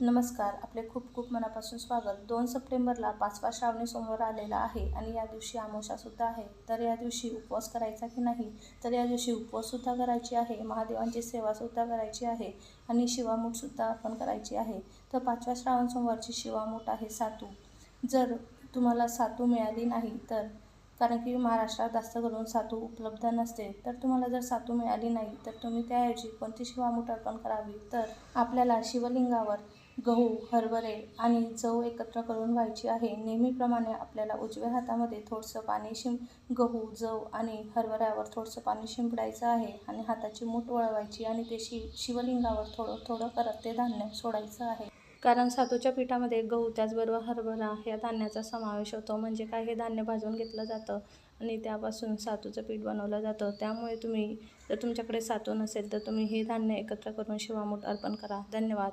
नमस्कार. आपले खूप खूप मनापासून स्वागत. 2 सप्टेंबरला 5वा श्रावणी सोमवार आलेला आहे आणि या दिवशी अमावस्यासुद्धा आहे. तर या दिवशी उपवास करायचा की नाही? तर या दिवशी उपवाससुद्धा करायची आहे, महादेवांची सेवासुद्धा करायची आहे आणि शिवामूठसुद्धा अर्पण करायची आहे. तर 5व्या श्रावण सोमवारची शिवामूठ आहे सातू. जर तुम्हाला सातू मिळाली नाही तर कारण की महाराष्ट्रात जास्त करून सातू उपलब्ध नसते, तर तुम्हाला जर सातू मिळाली नाही तर तुम्ही त्याऐवजी कोणती शिवामूठ अर्पण करावी? तर आपल्याला शिवलिंगावर गहू, हरभरे आणि जव एकत्र करून व्हायची आहे. नेहमीप्रमाणे आपल्याला उजव्या हातामध्ये थोडंसं पाणी गहू, जव आणि हरभऱ्यावर थोडंसं पाणी शिंपडायचं आहे आणि हाताची मूठ वळवायची आणि ते शिवलिंगावर थोडं थोडं करत ते धान्य सोडायचं आहे. कारण सातूच्या पिठामध्ये गहू त्याचबरोबर हरभरा या धान्याचा समावेश होतो. म्हणजे काय, हे धान्य भाजून घेतलं जातं आणि त्यापासून सातूचं पीठ बनवलं जातं. त्यामुळे जर तुमच्याकडे सातू नसेल तर तुम्ही हे धान्य एकत्र करून शिवामूठ अर्पण करा. धन्यवाद.